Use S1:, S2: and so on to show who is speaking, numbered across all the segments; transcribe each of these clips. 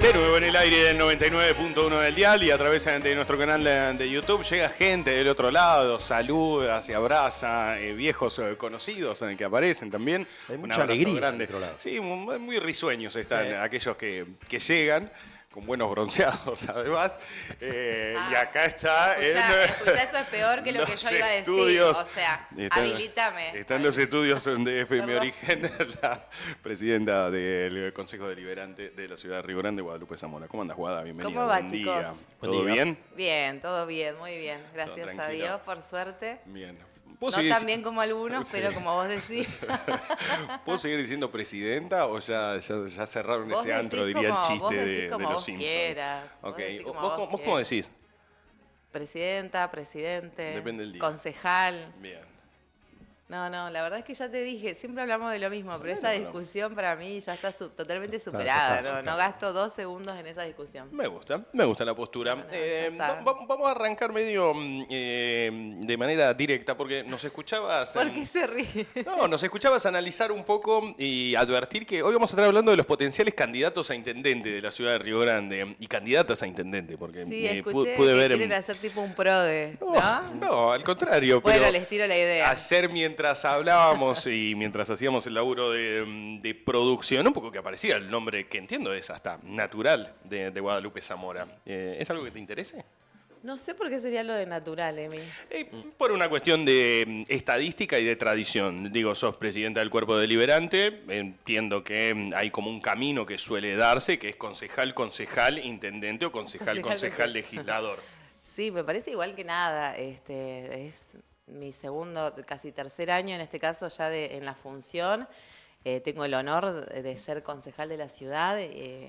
S1: De nuevo en el aire del 99.1 del dial y a través de nuestro canal de YouTube llega gente del otro lado, saluda, se abraza, viejos conocidos que aparecen también.
S2: Hay mucha alegría
S1: grande.
S2: del otro lado.
S1: Sí, muy risueños están
S2: Sí.
S1: aquellos que llegan. Con buenos bronceados, además. Y acá está...
S3: Escuchá, eso es peor que lo que yo iba a decir.
S1: Estudios,
S3: O sea, habilítame.
S1: Están los estudios de FM
S3: Perdón.
S1: Origen, la presidenta del Consejo Deliberante de la ciudad de Río Grande, Guadalupe Zamora. ¿Cómo andas, Guada? Bienvenida.
S3: ¿Cómo va,
S1: Buen
S3: chicos?
S1: día.
S2: Buen
S1: ¿Todo
S2: día.
S1: bien?
S3: Bien, todo bien, muy bien. Gracias a
S1: tranquilo.
S3: Dios, por suerte.
S1: Bien.
S3: No tan bien como algunos,
S1: Sí.
S3: pero como vos decís.
S1: ¿Puedo seguir diciendo presidenta o ya cerraron
S3: Vos
S1: ese
S3: decís
S1: antro, diría el
S3: como-
S1: chiste
S3: vos decís
S1: de
S3: como
S1: los
S3: vos
S1: Simpsons?
S3: quieras, vos
S1: Ok.
S3: decís como
S1: ¿Vos
S3: vos
S1: cómo
S3: quieras.
S1: decís?
S3: Presidenta, presidente.
S1: Depende del día.
S3: Concejal.
S1: Bien.
S3: No, la verdad es que ya te dije, siempre hablamos de lo mismo, pero esa discusión para mí ya está totalmente superada.
S2: está.
S3: No gasto 2 segundos en esa discusión.
S1: Me gusta la postura.
S3: Bueno, ya está.
S1: Vamos a arrancar medio de manera directa porque nos escuchabas...
S3: ¿Por qué se ríe?
S1: No, nos escuchabas analizar un poco y advertir que hoy vamos a estar hablando de los potenciales candidatos a intendente de la ciudad de Río Grande y candidatas a intendente, porque
S3: Sí, escuché
S1: pude
S3: que
S1: ver...
S3: quieren hacer tipo un PRODE, ¿no?
S1: No, al contrario.
S3: Bueno,
S1: pero
S3: les tiro la idea.
S1: Ayer mientras hablábamos y mientras hacíamos el laburo de producción, un poco que aparecía el nombre que entiendo es hasta natural de Guadalupe Zamora. ¿Es algo que te interese?
S3: No sé por qué sería lo de natural, Emi.
S1: Por una cuestión de estadística y de tradición. Digo, sos presidenta del cuerpo deliberante, entiendo que hay como un camino que suele darse, que es concejal, intendente o concejal, legislador.
S3: Sí, me parece igual que nada. Es mi segundo, casi tercer año en este caso ya en la función. Tengo el honor de ser concejal de la ciudad,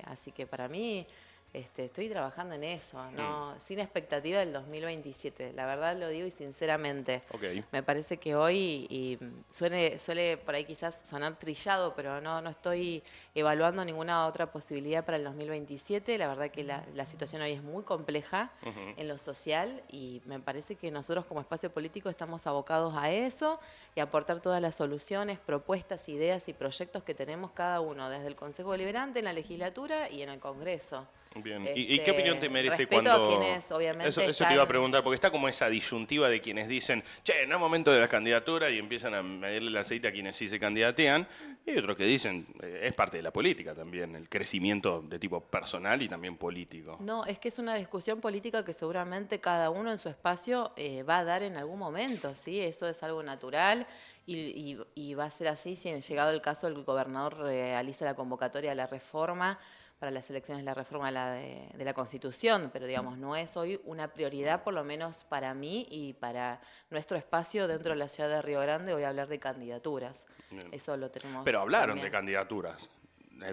S3: así que para mí estoy trabajando en eso, ¿no? Sin expectativa del 2027. La verdad lo digo y sinceramente.
S1: Ok.
S3: Me parece que hoy suele por ahí quizás sonar trillado, pero no estoy evaluando ninguna otra posibilidad para el 2027. La verdad que la situación hoy es muy compleja en lo social y me parece que nosotros como espacio político estamos abocados a eso y a aportar todas las soluciones, propuestas, ideas y proyectos que tenemos cada uno, desde el Consejo Deliberante, en la legislatura y en el Congreso.
S1: Bien. ¿Y qué opinión te merece
S3: respeto
S1: cuando...?
S3: a quienes, obviamente,
S1: eso te
S3: están-
S1: iba a preguntar, porque está como esa disyuntiva de quienes dicen, che, no es momento de la candidatura y empiezan a medirle el aceite a quienes sí se candidatean, y otros que dicen, es parte de la política también, el crecimiento de tipo personal y también político.
S3: No, es que es una discusión política que seguramente cada uno en su espacio va a dar en algún momento, ¿sí? Eso es algo natural y va a ser así si en llegado el caso el gobernador realiza la convocatoria a la reforma para las elecciones, la reforma de la Constitución, pero digamos, no es hoy una prioridad, por lo menos para mí y para nuestro espacio dentro de la ciudad de Río Grande, voy a hablar de candidaturas.
S1: Bien.
S3: Eso lo tenemos.
S1: Pero hablaron
S3: también.
S1: de candidaturas.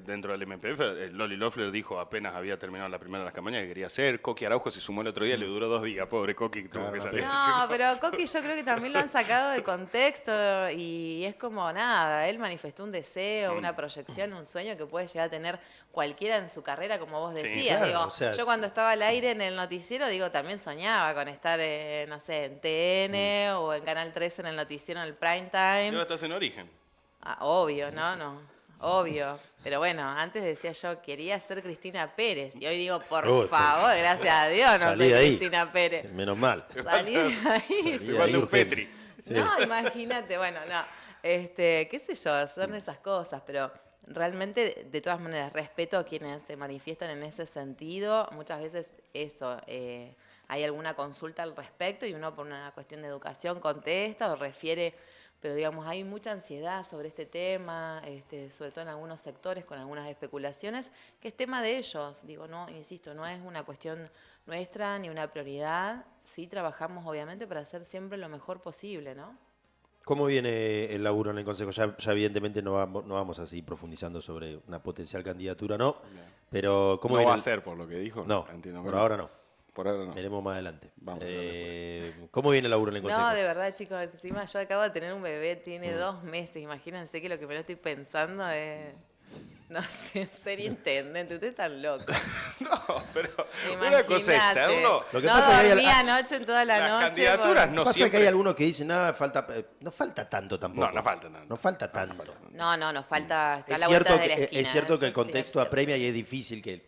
S1: Dentro del MPF, Loli Loeffler dijo apenas había terminado la primera de las campañas que quería hacer. Coqui Araujo se sumó el otro día, le duró 2 días. Pobre Coqui, tuvo que salir.
S3: No, pero Coqui yo creo que también lo han sacado de contexto y es como nada, él manifestó un deseo, una proyección, un sueño que puede llegar a tener cualquiera en su carrera, como vos
S1: Sí,
S3: decías.
S2: claro,
S3: Digo,
S2: o sea-
S3: yo cuando estaba al aire en el noticiero, también soñaba con estar, no sé, en TN o en Canal 13 en el noticiero en el prime
S1: Y ahora
S3: time.
S1: estás en Origen.
S3: Ah, obvio, obvio. Pero bueno, antes decía yo, quería ser Cristina Pérez. Y hoy digo, por
S2: Uy,
S3: favor, gracias a Dios no
S2: salí
S3: soy
S2: de ahí.
S3: Cristina Pérez.
S2: Menos mal.
S3: Salí de ahí.
S2: Salí
S1: Te
S2: de
S1: falta
S2: ahí
S1: un
S2: urgente.
S1: Petri.
S2: Sí.
S3: No, imagínate, bueno, no. Qué sé yo, son esas cosas, pero realmente, de todas maneras, respeto a quienes se manifiestan en ese sentido. Muchas veces eso, hay alguna consulta al respecto y uno por una cuestión de educación contesta o refiere, pero digamos, hay mucha ansiedad sobre este tema, sobre todo en algunos sectores con algunas especulaciones, que es tema de ellos. Digo, no, insisto, no es una cuestión nuestra ni una prioridad. Sí trabajamos, obviamente, para hacer siempre lo mejor posible, ¿no?
S2: ¿Cómo viene el laburo en el Consejo? Ya evidentemente no vamos a seguir profundizando sobre una potencial candidatura, ¿no? Pero ¿cómo
S1: No
S2: viene
S1: va a
S2: el-
S1: ser por lo que dijo.
S2: No,
S1: Entiendo que
S2: por
S1: no.
S2: ahora no.
S1: Por ahora no.
S2: Veremos más adelante.
S1: Vamos a hablar
S2: ¿Cómo viene el laburo en el Consejo?
S3: No, de verdad, chicos, encima yo acabo de tener un bebé, tiene 2 meses, imagínense que lo que me lo estoy pensando es, no sé, ser intendente, usted es tan loco.
S1: No, pero una cosa es
S3: Imagínate.
S1: serlo.
S2: Lo que
S3: no
S2: pasa es que hay
S3: dormí
S2: al-
S3: anoche en toda la
S1: Las
S3: noche.
S1: candidaturas no
S2: Pasa
S1: siempre...
S2: que hay algunos que dicen, no falta tanto tampoco.
S1: No falta tanto.
S2: No falta tanto.
S3: No, nos falta, está a
S2: Es
S3: la
S2: cierto,
S3: vuelta de la
S2: que,
S3: esquina.
S2: es cierto que el
S3: eso sí es
S2: contexto
S3: cierto.
S2: apremia y es difícil que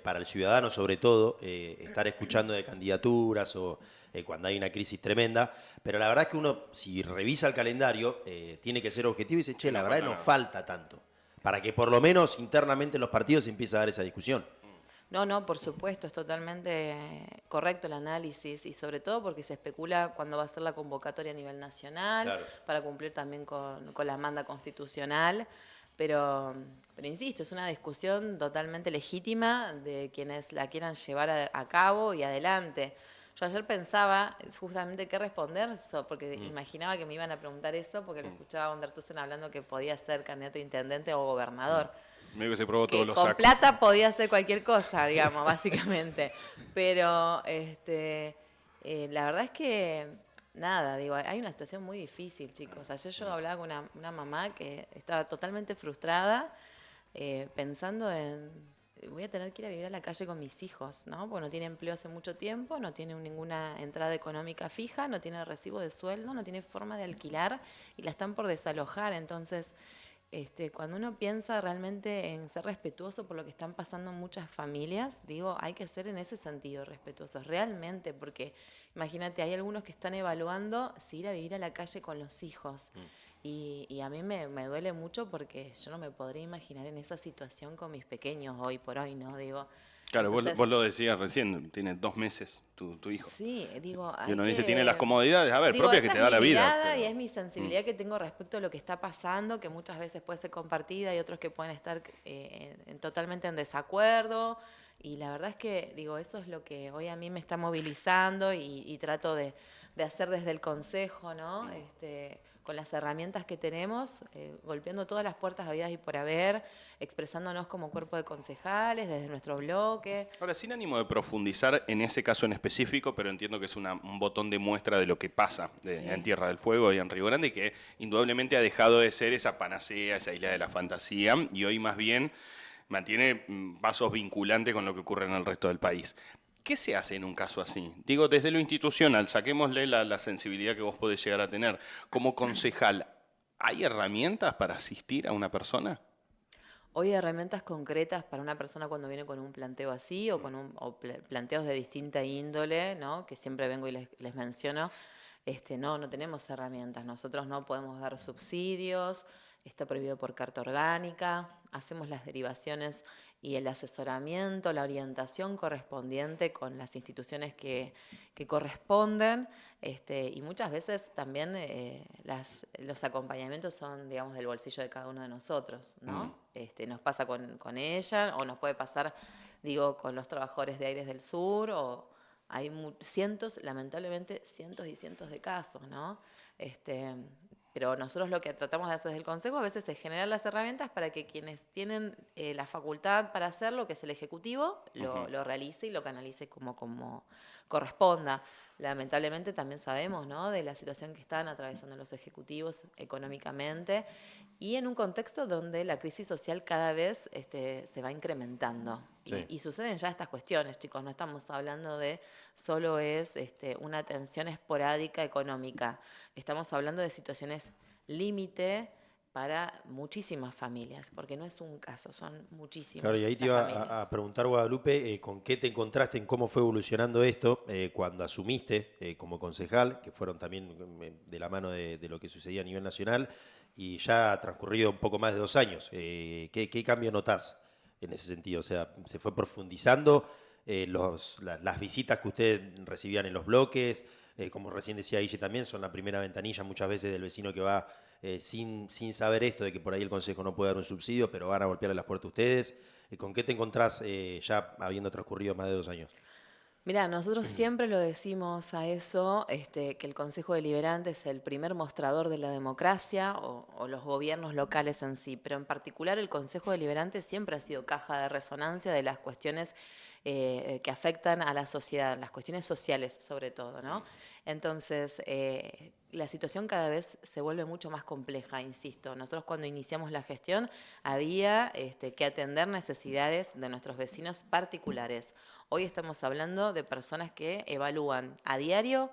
S2: para el ciudadano sobre todo, estar escuchando de candidaturas o cuando hay una crisis tremenda, pero la verdad es que uno, si revisa el calendario, tiene que ser objetivo y dice, che, la verdad no falta tanto, para que por lo menos internamente en los partidos se empiece a dar esa discusión.
S3: No, no, por supuesto, es totalmente correcto el análisis y sobre todo porque se especula cuándo va a ser la convocatoria a nivel nacional,
S2: Claro,
S3: para cumplir también con la manda constitucional, pero insisto, es una discusión totalmente legítima de quienes la quieran llevar a cabo y adelante. Yo ayer pensaba justamente qué responder, porque imaginaba que me iban a preguntar eso, porque lo escuchaba a Ondertusen hablando que podía ser candidato a intendente o gobernador.
S1: Medio que se probó todos los
S3: Con
S1: sacos.
S3: plata podía hacer cualquier cosa, digamos, básicamente. Pero la verdad es que, nada, digo, hay una situación muy difícil, chicos. Ayer yo hablaba con una mamá que estaba totalmente frustrada, pensando en, voy a tener que ir a vivir a la calle con mis hijos, ¿no? Porque no tiene empleo hace mucho tiempo, no tiene ninguna entrada económica fija, no tiene recibo de sueldo, no tiene forma de alquilar y la están por desalojar. Entonces, cuando uno piensa realmente en ser respetuoso por lo que están pasando muchas familias, digo, hay que ser en ese sentido respetuosos, realmente, porque imagínate, hay algunos que están evaluando si ir a vivir a la calle con los hijos. Y a mí me duele mucho porque yo no me podría imaginar en esa situación con mis pequeños hoy por hoy, ¿no? Digo,
S1: Claro,
S3: entonces,
S1: vos lo decías recién, tiene 2 meses tu hijo.
S3: sí, digo,
S1: Y
S3: hay
S1: uno
S3: que...
S1: dice, tiene las comodidades, a ver,
S3: Digo,
S1: propias que
S3: esa
S1: te
S3: es
S1: da
S3: mi
S1: la vida.
S3: mirada
S1: Pero
S3: y es mi sensibilidad que tengo respecto a lo que está pasando, que muchas veces puede ser compartida y otros que pueden estar totalmente en desacuerdo. Y la verdad es que, digo, eso es lo que hoy a mí me está movilizando y trato de hacer desde el consejo, ¿no? Con las herramientas que tenemos, golpeando todas las puertas habidas y por haber, expresándonos como cuerpo de concejales, desde nuestro bloque.
S1: Ahora, sin ánimo de profundizar en ese caso en específico, pero entiendo que es un botón de muestra de lo que pasa
S3: Sí.
S1: en Tierra del Fuego y en Río Grande, que indudablemente ha dejado de ser esa panacea, esa isla de la fantasía, y hoy más bien mantiene vasos vinculantes con lo que ocurre en el resto del país. ¿Qué se hace en un caso así? Digo, desde lo institucional, saquémosle la sensibilidad que vos podés llegar a tener. Como concejal, ¿hay herramientas para asistir a una persona?
S3: Hoy hay herramientas concretas para una persona cuando viene con un planteo así o con planteos de distinta índole, ¿no? Que siempre vengo y les menciono. No tenemos herramientas. Nosotros no podemos dar subsidios, está prohibido por carta orgánica, hacemos las derivaciones y el asesoramiento, la orientación correspondiente con las instituciones que corresponden, y muchas veces también los acompañamientos son, digamos, del bolsillo de cada uno de nosotros, ¿no? Nos pasa con ella o nos puede pasar, digo, con los trabajadores de Aires del Sur o hay cientos, lamentablemente, cientos y cientos de casos, ¿no? Pero nosotros lo que tratamos de hacer desde el Consejo a veces es generar las herramientas para que quienes tienen la facultad para hacerlo, que es el Ejecutivo, lo realice y lo canalice como corresponda. Lamentablemente también sabemos, ¿no?, de la situación que están atravesando los ejecutivos económicamente y en un contexto donde la crisis social cada vez se va incrementando.
S2: Sí.
S3: Y suceden ya estas cuestiones, chicos, no estamos hablando de solo es una tensión esporádica económica, estamos hablando de situaciones límite para muchísimas familias, porque no es un caso, son muchísimas.
S2: Claro, y ahí te iba a preguntar, Guadalupe, ¿con qué te encontraste en cómo fue evolucionando esto cuando asumiste como concejal, que fueron también de la mano de lo que sucedía a nivel nacional, y ya ha transcurrido un poco más de 2 años? ¿Qué cambio notás en ese sentido? O sea, ¿se fue profundizando las visitas que ustedes recibían en los bloques? Como recién decía Guille también, son la primera ventanilla muchas veces del vecino que va sin saber esto de que por ahí el Consejo no puede dar un subsidio, pero van a golpearle las puertas a ustedes. ¿Con qué te encontrás ya habiendo transcurrido más de 2 años?
S3: Mirá, nosotros siempre lo decimos a eso, que el Consejo Deliberante es el primer mostrador de la democracia o los gobiernos locales en sí, pero en particular el Consejo Deliberante siempre ha sido caja de resonancia de las cuestiones que afectan a la sociedad, las cuestiones sociales sobre todo, ¿no? Entonces, la situación cada vez se vuelve mucho más compleja, insisto. Nosotros cuando iniciamos la gestión había que atender necesidades de nuestros vecinos particulares. Hoy estamos hablando de personas que evalúan a diario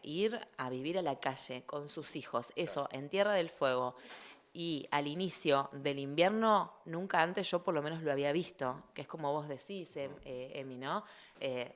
S3: ir a vivir a la calle con sus hijos, eso, en Tierra del Fuego. Y al inicio del invierno, nunca antes yo por lo menos lo había visto, que es como vos decís, Emi, ¿no?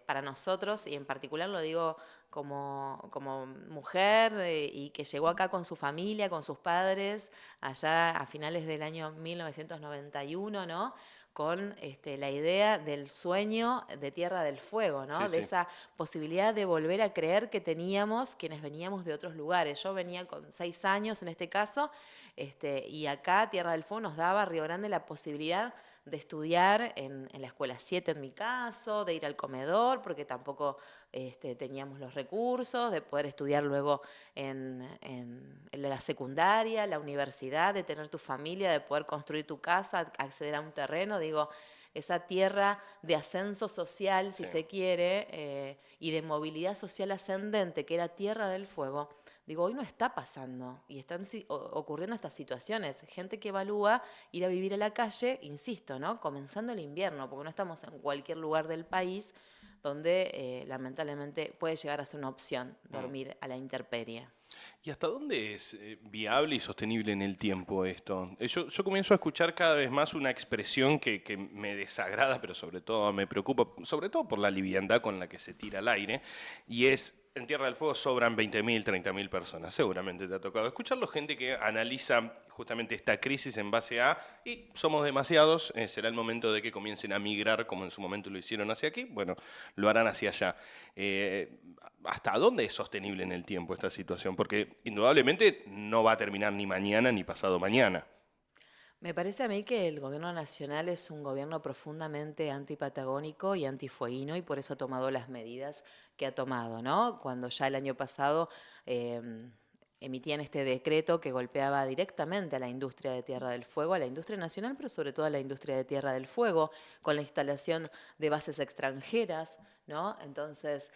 S3: Para nosotros, y en particular lo digo como mujer y que llegó acá con su familia, con sus padres, allá a finales del año 1991, ¿no? Con la idea del sueño de Tierra del Fuego, ¿no?
S1: Sí,
S3: De
S1: sí.
S3: esa posibilidad de volver a creer que teníamos quienes veníamos de otros lugares. Yo venía con 6 años en este caso, y acá Tierra del Fuego nos daba a Río Grande la posibilidad de estudiar en la escuela 7 en mi caso, de ir al comedor, porque tampoco teníamos los recursos, de poder estudiar luego en la secundaria, la universidad, de tener tu familia, de poder construir tu casa, acceder a un terreno, digo, esa tierra de ascenso social, si
S1: Sí.
S3: se quiere, y de movilidad social ascendente, que era Tierra del Fuego. Digo, hoy no está pasando y están ocurriendo estas situaciones. Gente que evalúa ir a vivir a la calle, insisto, ¿no? Comenzando el invierno, porque no estamos en cualquier lugar del país donde lamentablemente puede llegar a ser una opción dormir a la intemperie.
S1: ¿Y hasta dónde es viable y sostenible en el tiempo esto? Yo comienzo a escuchar cada vez más una expresión que me desagrada, pero sobre todo me preocupa, sobre todo por la liviandad con la que se tira al aire, y es, en Tierra del Fuego sobran 20.000, 30.000 personas. Seguramente te ha tocado escucharlo, gente que analiza justamente esta crisis en base a, y somos demasiados, será el momento de que comiencen a migrar, como en su momento lo hicieron hacia aquí, bueno, lo harán hacia allá. ¿Hasta dónde es sostenible en el tiempo esta situación? Porque indudablemente no va a terminar ni mañana ni pasado mañana.
S3: Me parece a mí que el gobierno nacional es un gobierno profundamente antipatagónico y antifueguino y por eso ha tomado las medidas que ha tomado, ¿no? Cuando ya el año pasado emitían este decreto que golpeaba directamente a la industria de Tierra del Fuego, a la industria nacional, pero sobre todo a la industria de Tierra del Fuego, con la instalación de bases extranjeras, ¿no? Entonces,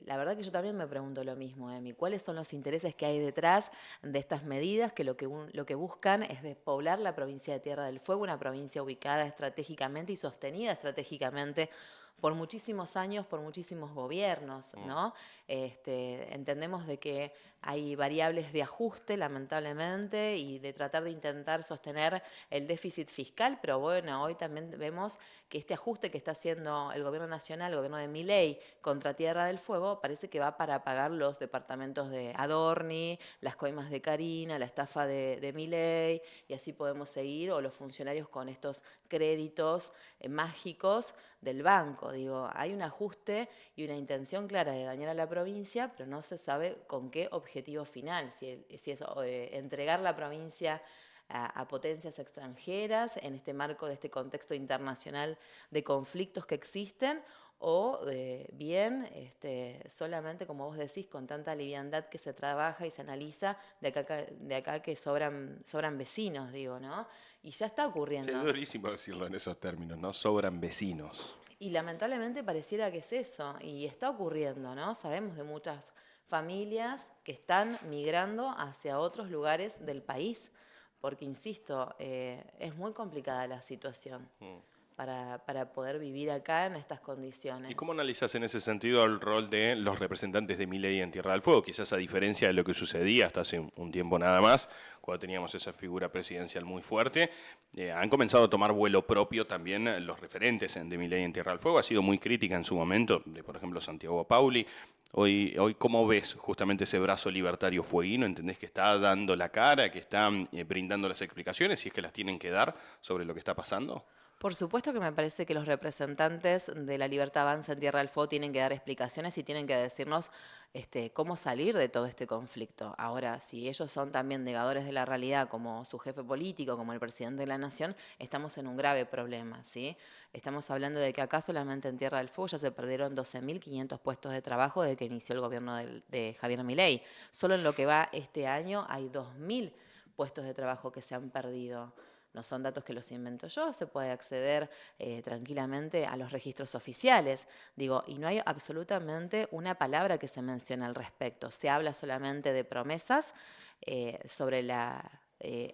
S3: la verdad que yo también me pregunto lo mismo, Emi, ¿cuáles son los intereses que hay detrás de estas medidas que lo que buscan es despoblar la provincia de Tierra del Fuego, una provincia ubicada estratégicamente y sostenida estratégicamente por muchísimos años, por muchísimos gobiernos, ¿no? Entendemos de que hay variables de ajuste, lamentablemente, y de tratar de intentar sostener el déficit fiscal, pero bueno, hoy también vemos que este ajuste que está haciendo el gobierno nacional, el gobierno de Milei, contra Tierra del Fuego, parece que va para pagar los departamentos de Adorni, las coimas de Carina, la estafa de Milei, y así podemos seguir, o los funcionarios con estos créditos mágicos del banco. Digo, hay un ajuste y una intención clara de dañar a la provincia, pero no se sabe con qué objetivo final, si es entregar la provincia a potencias extranjeras en este marco de este contexto internacional de conflictos que existen, o bien solamente, como vos decís, con tanta liviandad que se trabaja y se analiza de acá que sobran vecinos, digo, ¿no? Y ya está
S1: Sí, es
S3: ocurriendo.
S1: durísimo decirlo en esos términos, ¿no? Sobran vecinos.
S3: Y lamentablemente pareciera que es eso, y está ocurriendo, ¿no? Sabemos de muchas familias que están migrando hacia otros lugares del país, porque, insisto, es muy complicada la situación para poder vivir acá en estas condiciones.
S1: ¿Y cómo analizas en ese sentido el rol de los representantes de Milei en Tierra del Fuego? Quizás a diferencia de lo que sucedía hasta hace un tiempo nada más, cuando teníamos esa figura presidencial muy fuerte, han comenzado a tomar vuelo propio también los referentes de Milei en Tierra del Fuego. Ha sido muy crítica en su momento, de por ejemplo Santiago Pauli. Hoy, ¿cómo ves justamente ese brazo libertario fueguino? ¿Entendés que está dando la cara, que está brindando las explicaciones, si es que las tienen que dar sobre lo que está pasando?
S3: Por supuesto que me parece que los representantes de la Libertad Avanza en Tierra del Fuego tienen que dar explicaciones y tienen que decirnos cómo salir de todo este conflicto. Ahora, si ellos son también negadores de la realidad, como su jefe político, como el presidente de la Nación, estamos en un grave problema, ¿sí? Estamos hablando de que acá solamente en Tierra del Fuego ya se perdieron 12.500 puestos de trabajo desde que inició el gobierno de Javier Milei. Solo en lo que va este año hay 2.000 puestos de trabajo que se han perdido. No son datos que los invento yo, se puede acceder tranquilamente a los registros oficiales. Digo, y no hay absolutamente una palabra que se mencione al respecto. Se habla solamente de promesas sobre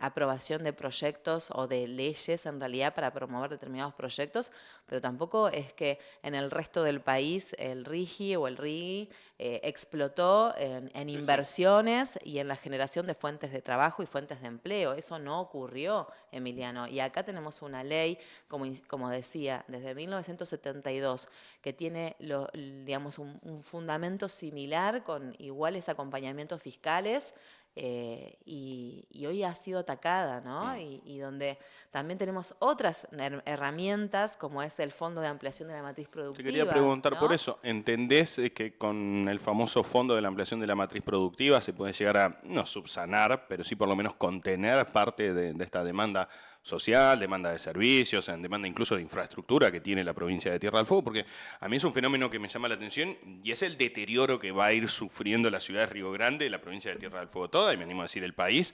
S3: aprobación de proyectos o de leyes en realidad para promover determinados proyectos, pero tampoco es que en el resto del país el RIGI o el RIGI explotó en
S1: Sí, sí.
S3: inversiones y en la generación de fuentes de trabajo y fuentes de empleo. Eso no ocurrió, Emiliano. Y acá tenemos una ley, como decía, desde 1972, que tiene digamos, un fundamento similar con iguales acompañamientos fiscales. Y hoy ha sido atacada, ¿no? Y donde también tenemos otras herramientas, como es el Fondo de Ampliación de la Matriz Productiva.
S1: Te quería preguntar
S3: ¿no?
S1: por eso. ¿Entendés que con el famoso Fondo de la Ampliación de la Matriz Productiva se puede llegar a, no subsanar, pero sí por lo menos contener parte de esta demanda social, demanda de servicios, demanda incluso de infraestructura que tiene la provincia de Tierra del Fuego? Porque a mí es un fenómeno que me llama la atención y es el deterioro que va a ir sufriendo la ciudad de Río Grande, la provincia de Tierra del Fuego toda, y me animo a decir el país,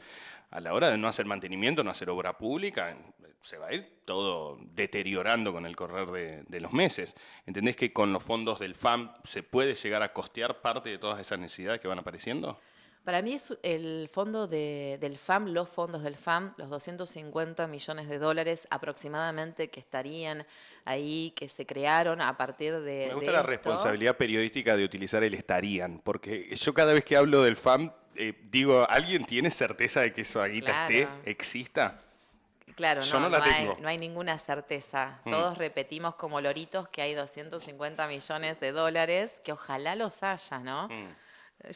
S1: a la hora de no hacer mantenimiento, no hacer obra pública, se va a ir todo deteriorando con el correr de los meses. ¿Entendés que con los fondos del FAM se puede llegar a costear parte de todas esas necesidades que van apareciendo?
S3: Para mí es el fondo del FAM, los fondos del FAM, los 250 millones de dólares aproximadamente que estarían ahí, que se crearon a partir de
S1: Me gusta
S3: de
S1: la
S3: esto.
S1: responsabilidad periodística de utilizar el estarían, porque yo cada vez que hablo del FAM, digo, ¿alguien tiene certeza de que esa guita
S3: Claro.
S1: exista?
S3: Claro,
S1: Yo
S3: no,
S1: no la
S3: no hay,
S1: tengo.
S3: no hay ninguna certeza. Todos repetimos como loritos que hay 250 millones de dólares, que ojalá los haya, ¿no?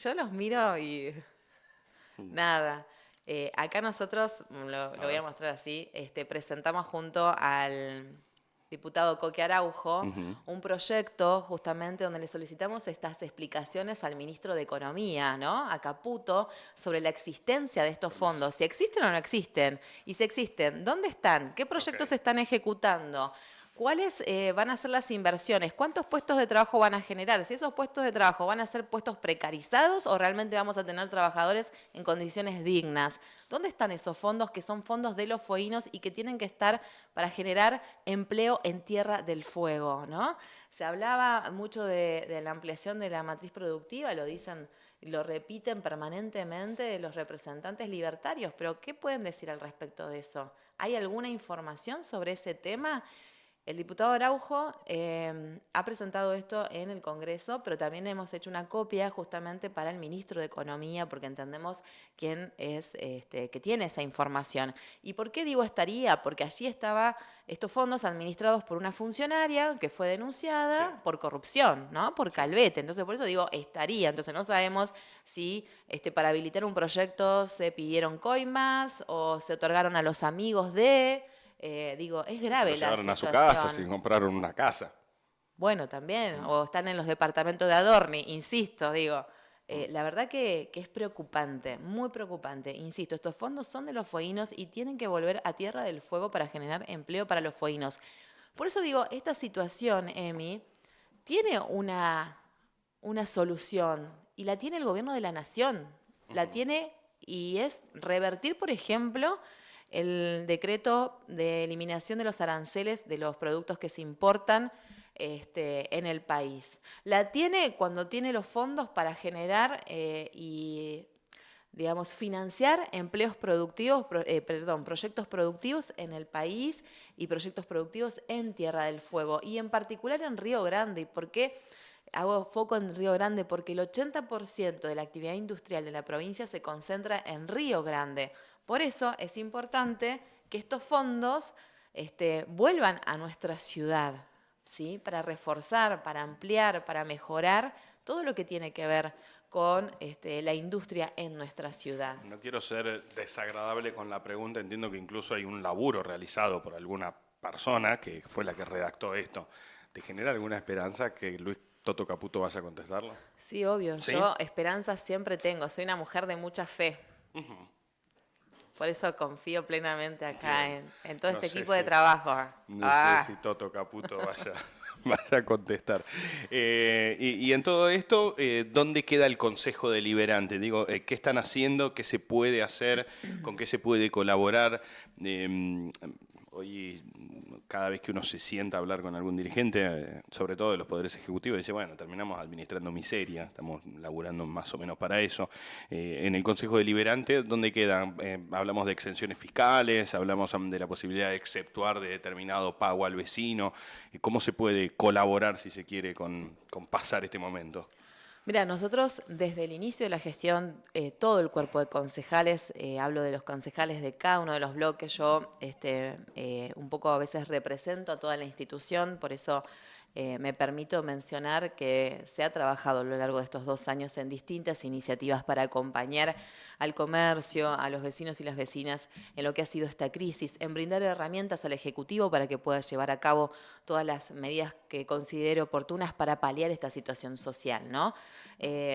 S3: Yo los miro y nada. Acá nosotros, lo voy a mostrar así, presentamos junto al diputado Coque Araujo un proyecto justamente donde le solicitamos estas explicaciones al ministro de Economía, ¿no? A Caputo, sobre la existencia de estos fondos, si existen o no existen, y si existen, ¿dónde están? ¿Qué proyectos se están ejecutando? ¿Cuáles van a ser las inversiones? ¿Cuántos puestos de trabajo van a generar? Si esos puestos de trabajo van a ser puestos precarizados o realmente vamos a tener trabajadores en condiciones dignas. ¿Dónde están esos fondos que son fondos de los fueguinos y que tienen que estar para generar empleo en Tierra del Fuego, ¿no? Se hablaba mucho de la ampliación de la matriz productiva, lo dicen y lo repiten permanentemente los representantes libertarios, pero ¿qué pueden decir al respecto de eso? ¿Hay alguna información sobre ese tema? El diputado Araujo ha presentado esto en el Congreso, pero también hemos hecho una copia justamente para el ministro de Economía, porque entendemos quién es que tiene esa información. ¿Y por qué digo estaría? Porque allí estaban estos fondos administrados por una funcionaria que fue denunciada por corrupción, ¿no? Por calvete. Entonces, por eso digo estaría. Entonces, no sabemos si para habilitar un proyecto se pidieron coimas o se otorgaron a los amigos de... es grave la
S1: Se lo llevaron a su
S3: situación.
S1: casa, se compraron una casa.
S3: Bueno, también, o están en los departamentos de Adorni, insisto, la verdad que es preocupante, muy preocupante. Insisto, estos fondos son de los fueguinos y tienen que volver a Tierra del Fuego para generar empleo para los fueguinos. Por eso digo, esta situación, Emi, tiene una solución y la tiene el gobierno de la nación. La tiene y es revertir, por ejemplo, el decreto de eliminación de los aranceles de los productos que se importan en el país. La tiene cuando tiene los fondos para generar y, digamos, financiar empleos productivos, proyectos productivos en el país y proyectos productivos en Tierra del Fuego y en particular en Río Grande. ¿Por qué hago foco en Río Grande? Porque el 80% de la actividad industrial de la provincia se concentra en Río Grande. Por eso es importante que estos fondos vuelvan a nuestra ciudad, ¿sí? Para reforzar, para ampliar, para mejorar todo lo que tiene que ver con la industria en nuestra ciudad.
S1: No quiero ser desagradable con la pregunta, entiendo que incluso hay un laburo realizado por alguna persona que fue la que redactó esto. ¿Te genera alguna esperanza que Luis Toto Caputo vaya a contestarlo?
S3: Sí, obvio.
S1: ¿Sí?
S3: Yo esperanza siempre tengo. Soy una mujer de mucha fe. Por eso confío plenamente acá en todo este equipo de trabajo.
S1: No sé si Toto Caputo vaya a contestar. Y en todo esto, ¿dónde queda el Consejo Deliberante? Digo, ¿qué están haciendo? ¿Qué se puede hacer? ¿Con qué se puede colaborar? Hoy cada vez que uno se sienta a hablar con algún dirigente, sobre todo de los poderes ejecutivos, dice, bueno, terminamos administrando miseria, estamos laburando más o menos para eso. En el Consejo Deliberante, ¿dónde quedan? Hablamos de exenciones fiscales, hablamos de la posibilidad de exceptuar de determinado pago al vecino. ¿Cómo se puede colaborar, si se quiere, con pasar este momento?
S3: Mira, nosotros desde el inicio de la gestión, todo el cuerpo de concejales, hablo de los concejales de cada uno de los bloques, yo un poco a veces represento a toda la institución, por eso me permito mencionar que se ha trabajado a lo largo de estos 2 años en distintas iniciativas para acompañar al comercio, a los vecinos y las vecinas en lo que ha sido esta crisis, en brindar herramientas al Ejecutivo para que pueda llevar a cabo todas las medidas que considere oportunas para paliar esta situación social, ¿no?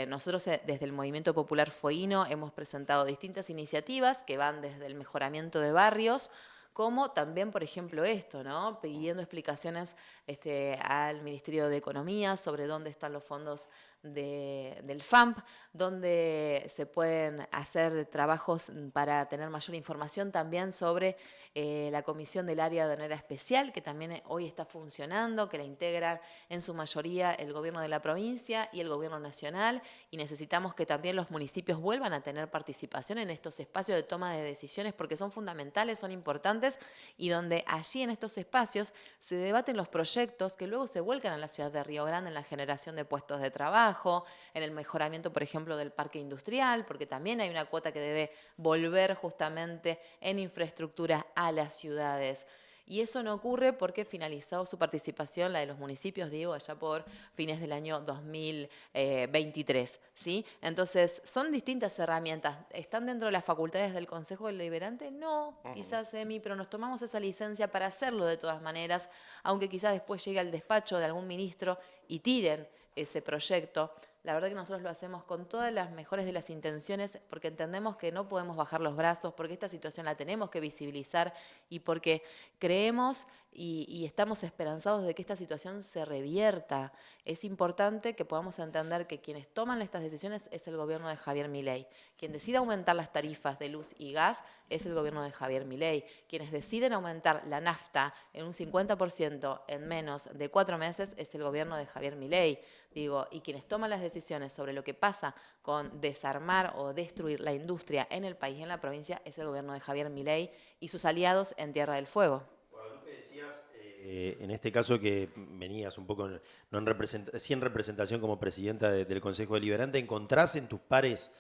S3: Nosotros desde el Movimiento Popular Fueguino hemos presentado distintas iniciativas que van desde el mejoramiento de barrios, como también, por ejemplo, esto, ¿no? Pidiendo explicaciones al Ministerio de Economía sobre dónde están los fondos del FAMP, dónde se pueden hacer trabajos para tener mayor información también sobre la Comisión del Área de Manera Especial, que también hoy está funcionando, que la integran en su mayoría el gobierno de la provincia y el gobierno nacional, y necesitamos que también los municipios vuelvan a tener participación en estos espacios de toma de decisiones porque son fundamentales, son importantes, y donde allí en estos espacios se debaten los proyectos que luego se vuelcan a la ciudad de Río Grande en la generación de puestos de trabajo, en el mejoramiento, por ejemplo, del parque industrial, porque también hay una cuota que debe volver justamente en infraestructura a las ciudades. Y eso no ocurre porque finalizó su participación, la de los municipios, digo, allá por fines del año 2023, ¿sí? Entonces, son distintas herramientas. ¿Están dentro de las facultades del Consejo Deliberante? No, quizás, Emi, pero nos tomamos esa licencia para hacerlo de todas maneras, aunque quizás después llegue al despacho de algún ministro y tiren ese proyecto. La verdad que nosotros lo hacemos con todas las mejores de las intenciones porque entendemos que no podemos bajar los brazos, porque esta situación la tenemos que visibilizar y porque creemos y estamos esperanzados de que esta situación se revierta. Es importante que podamos entender que quienes toman estas decisiones es el gobierno de Javier Milei. Quien decide aumentar las tarifas de luz y gas es el gobierno de Javier Milei. Quienes deciden aumentar la nafta en un 50% en menos de 4 meses es el gobierno de Javier Milei. Y quienes toman las decisiones sobre lo que pasa con desarmar o destruir la industria en el país y en la provincia es el gobierno de Javier Milei y sus aliados en Tierra del Fuego.
S2: Guadalupe, decías en este caso que venías un poco no sí en representación como presidenta del Consejo Deliberante, ¿encontrás en tus pares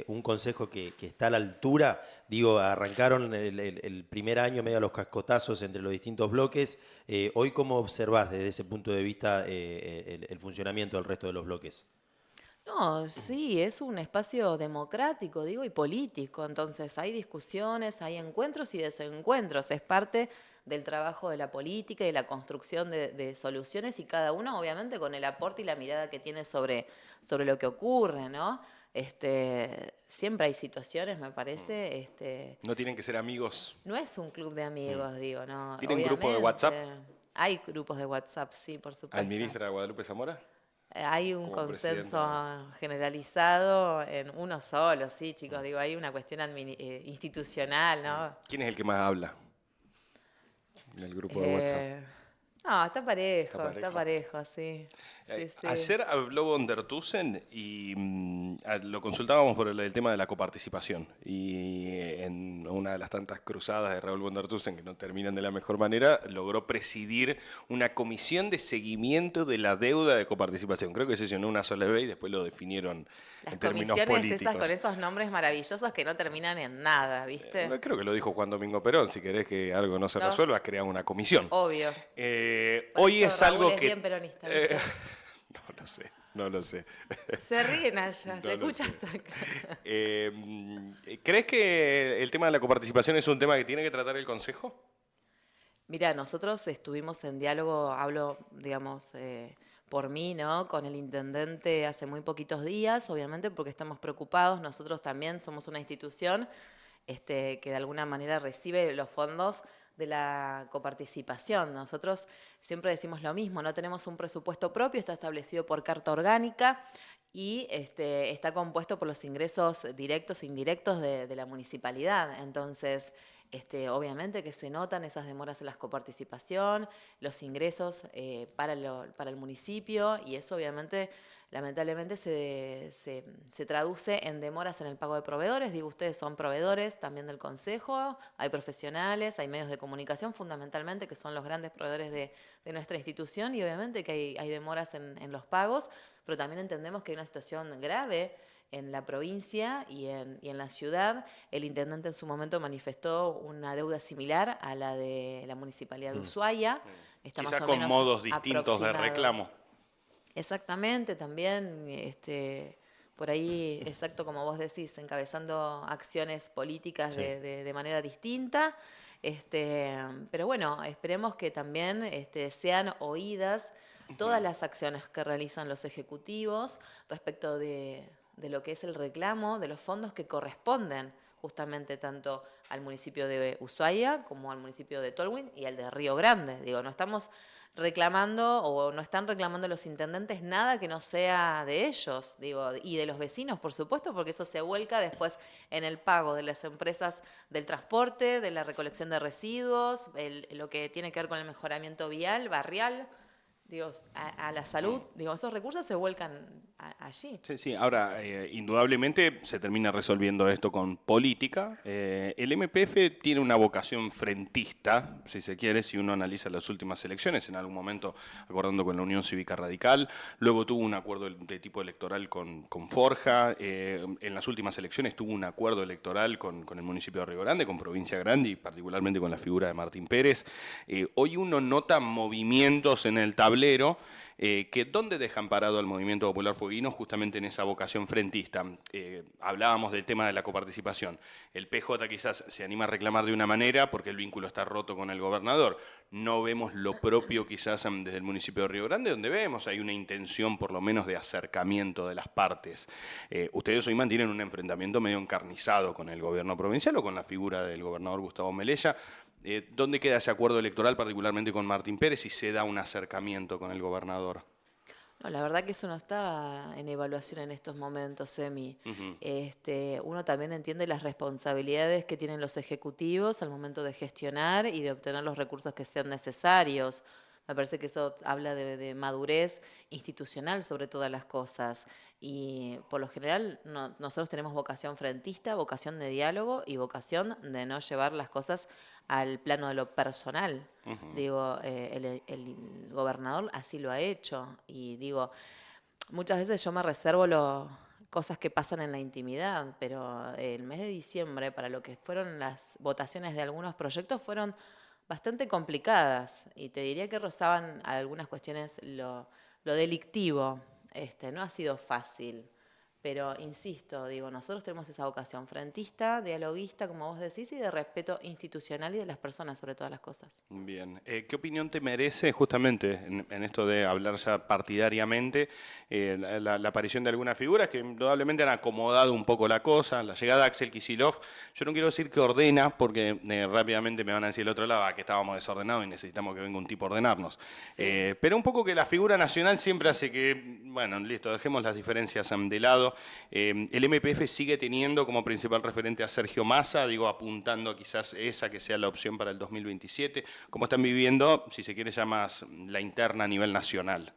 S2: un consejo que está a la altura? Digo, arrancaron el primer año medio a los cascotazos entre los distintos bloques. Hoy, ¿cómo observás desde ese punto de vista el funcionamiento del resto de los bloques?
S3: No, sí, es un espacio democrático, digo, y político. Entonces hay discusiones, hay encuentros y desencuentros. Es parte del trabajo de la política y de la construcción de soluciones y cada uno, obviamente, con el aporte y la mirada que tiene sobre lo que ocurre, ¿no? Siempre hay situaciones, me parece.
S1: No tienen que ser amigos.
S3: No es un club de amigos, digo, ¿no?
S1: ¿Tienen grupo de WhatsApp?
S3: Hay grupos de WhatsApp, sí, por supuesto.
S1: ¿Administra Guadalupe Zamora?
S3: Hay un
S1: Como
S3: consenso
S1: presidenta.
S3: Generalizado en uno solo, sí, chicos, digo, hay una cuestión institucional, ¿no?
S1: ¿Quién es el que más habla en el grupo de WhatsApp?
S3: No, está parejo, sí. Sí, sí.
S1: Ayer habló von der Tussen y lo consultábamos por el tema de la coparticipación. Y en una de las tantas cruzadas de Raúl von der Tussen, que no terminan de la mejor manera, logró presidir una comisión de seguimiento de la deuda de coparticipación. Creo que sesionó una sola vez y después lo definieron en términos políticos. Las
S3: comisiones esas con esos nombres maravillosos que no terminan en nada, ¿viste?
S1: Creo que lo dijo Juan Domingo Perón. Si querés que algo no se resuelva, crea una comisión.
S3: Obvio.
S1: Hoy es
S3: Raúl
S1: algo
S3: es
S1: que...
S3: bien peronista.
S1: No lo sé.
S3: Se ríen allá, se escucha hasta acá.
S1: ¿Crees que el tema de la coparticipación es un tema que tiene que tratar el Consejo?
S3: Mira, nosotros estuvimos en diálogo, hablo, digamos, por mí, ¿no? Con el intendente hace muy poquitos días, obviamente porque estamos preocupados. Nosotros también somos una institución que de alguna manera recibe los fondos de la coparticipación. Nosotros siempre decimos lo mismo, no tenemos un presupuesto propio, está establecido por carta orgánica y está compuesto por los ingresos directos e indirectos de la municipalidad. Entonces, Obviamente que se notan esas demoras en la coparticipación, los ingresos para el municipio, y eso obviamente, lamentablemente, se traduce en demoras en el pago de proveedores. Digo, ustedes son proveedores también del Consejo, hay profesionales, hay medios de comunicación fundamentalmente, que son los grandes proveedores de nuestra institución, y obviamente que hay demoras en los pagos, pero también entendemos que hay una situación grave en la provincia y en la ciudad. El intendente en su momento manifestó una deuda similar a la de la Municipalidad de Ushuaia. Está
S1: Quizás
S3: más o
S1: con
S3: menos
S1: modos distintos de
S3: aproximado.
S1: reclamo.
S3: Exactamente, también por ahí, exacto como vos decís, encabezando acciones políticas
S2: Sí.
S3: de manera distinta. Pero bueno, esperemos que también sean oídas todas las acciones que realizan los ejecutivos respecto de lo que es el reclamo de los fondos que corresponden justamente tanto al municipio de Ushuaia como al municipio de Tolwyn y al de Río Grande. Digo, no estamos reclamando o no están reclamando los intendentes nada que no sea de ellos, digo, y de los vecinos, por supuesto, porque eso se vuelca después en el pago de las empresas del transporte, de la recolección de residuos, lo que tiene que ver con el mejoramiento vial, barrial, digo, a la salud, digo, esos recursos se vuelcan allí.
S1: Sí, sí. Ahora, indudablemente se termina resolviendo esto con política. El MPF tiene una vocación frentista, si se quiere, si uno analiza las últimas elecciones, en algún momento acordando con la Unión Cívica Radical, luego tuvo un acuerdo de tipo electoral con Forja, en las últimas elecciones tuvo un acuerdo electoral con el municipio de Río Grande, con Provincia Grande y particularmente con la figura de Martín Pérez. Hoy uno nota movimientos en el tablero que ¿dónde dejan parado al Movimiento Popular Fueguino? Justamente en esa vocación frentista. Hablábamos del tema de la coparticipación. El PJ quizás se anima a reclamar de una manera porque el vínculo está roto con el gobernador. No vemos lo propio quizás desde el municipio de Río Grande, donde vemos hay una intención por lo menos de acercamiento de las partes. Ustedes hoy mantienen un enfrentamiento medio encarnizado con el gobierno provincial o con la figura del gobernador Gustavo Melella. ¿Dónde queda ese acuerdo electoral, particularmente con Martín Pérez, si se da un acercamiento con el gobernador?
S3: No, la verdad que eso no está en evaluación en estos momentos, Emi. Uno también entiende las responsabilidades que tienen los ejecutivos al momento de gestionar y de obtener los recursos que sean necesarios. Me parece que eso habla de madurez institucional sobre todas las cosas. Y por lo general nosotros tenemos vocación frentista, vocación de diálogo y vocación de no llevar las cosas al plano de lo personal. Digo, el gobernador así lo ha hecho. Y digo, muchas veces yo me reservo cosas que pasan en la intimidad, pero el mes de diciembre, para lo que fueron las votaciones de algunos proyectos, fueron bastante complicadas, y te diría que rozaban algunas cuestiones lo delictivo. No ha sido fácil, pero insisto, digo, nosotros tenemos esa vocación frentista, dialoguista, como vos decís, y de respeto institucional y de las personas sobre todas las cosas.
S1: Bien. ¿Qué opinión te merece justamente en esto de hablar ya partidariamente la aparición de algunas figuras que indudablemente han acomodado un poco la cosa? La llegada de Axel Kicillof, yo no quiero decir que ordena, porque rápidamente me van a decir el otro lado que estábamos desordenados y necesitamos que venga un tipo a ordenarnos. Sí. Pero un poco que la figura nacional siempre hace que, bueno, listo, dejemos las diferencias de lado. El MPF sigue teniendo como principal referente a Sergio Massa, digo, apuntando a quizás esa que sea la opción para el 2027. ¿Cómo están viviendo, si se quiere, ya más la interna a nivel nacional?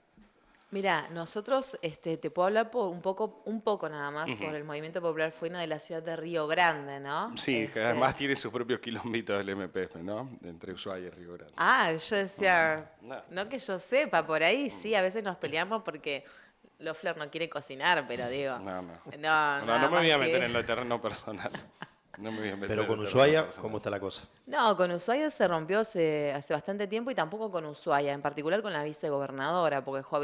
S3: Mira, nosotros te puedo hablar un poco nada más por el Movimiento Popular Fueguino de la ciudad de Río Grande, ¿no?
S1: Sí, que además tiene sus propios quilombitos del MPF, ¿no? Entre Ushuaia y Río Grande.
S3: Ah, yo decía, no que yo sepa, por ahí sí, a veces nos peleamos porque Loeffler no quiere cocinar, pero digo...
S1: No
S3: No
S1: me voy a meter en lo terreno personal. No me voy a meter.
S2: Pero con Ushuaia, ¿cómo está la cosa?
S3: No, con Ushuaia se rompió hace bastante tiempo, y tampoco con Ushuaia, en particular con la vicegobernadora, porque dejó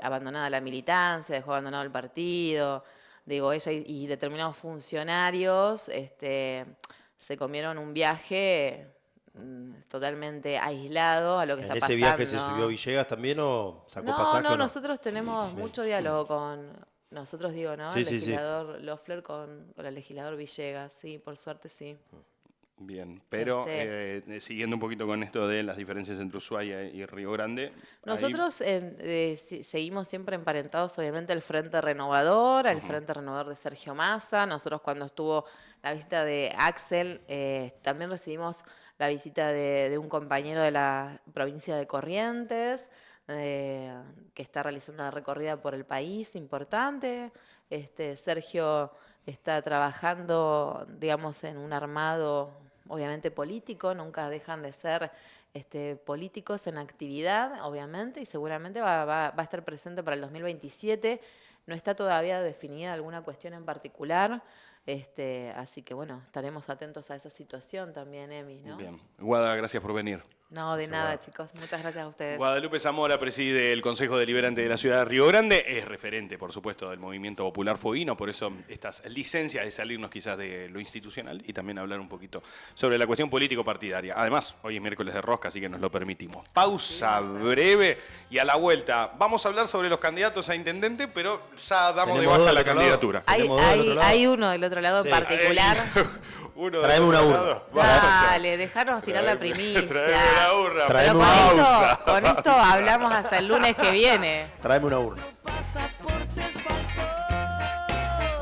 S3: abandonada la militancia, dejó abandonado el partido. Digo, ella y determinados funcionarios se comieron un viaje totalmente aislado a lo que está pasando.
S2: ¿En ese viaje se subió Villegas también o sacó pasaje?
S3: No, nosotros tenemos mucho diálogo con... Nosotros digo, ¿no?
S2: Sí,
S3: el legislador Loeffler con el legislador Villegas, sí, por suerte sí.
S1: Bien, pero siguiendo un poquito con esto de las diferencias entre Ushuaia y Río Grande.
S3: Nosotros seguimos siempre emparentados, obviamente, al Frente Renovador, al Frente Renovador de Sergio Massa. Nosotros cuando estuvo la visita de Axel, también recibimos la visita de un compañero de la provincia de Corrientes, que está realizando una recorrida por el país importante. Sergio está trabajando, digamos, en un armado, obviamente político, nunca dejan de ser políticos en actividad, obviamente, y seguramente va a estar presente para el 2027. No está todavía definida alguna cuestión en particular, así que bueno, estaremos atentos a esa situación también, Emi, ¿no?
S1: Bien. Guada, gracias por venir.
S3: No, de nada, chicos. Muchas gracias a ustedes.
S1: Guadalupe Zamora preside el Consejo Deliberante de la Ciudad de Río Grande, es referente, por supuesto, del Movimiento Popular Fueguino, por eso estas licencias de salirnos quizás de lo institucional y también hablar un poquito sobre la cuestión político-partidaria. Además, hoy es miércoles de rosca, así que nos lo permitimos. Pausa breve y a la vuelta vamos a hablar sobre los candidatos a intendente, pero ya damos de baja la candidatura.
S3: Hay uno del otro lado en particular.
S2: Traeme una urna.
S3: Dale, dejanos tirar la primicia.
S2: Traeme
S3: Pero
S2: una urna.
S3: con esto hablamos hasta el lunes que viene.
S2: Tráeme una urna.
S4: Pasaportes falsos,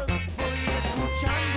S4: voy escuchando.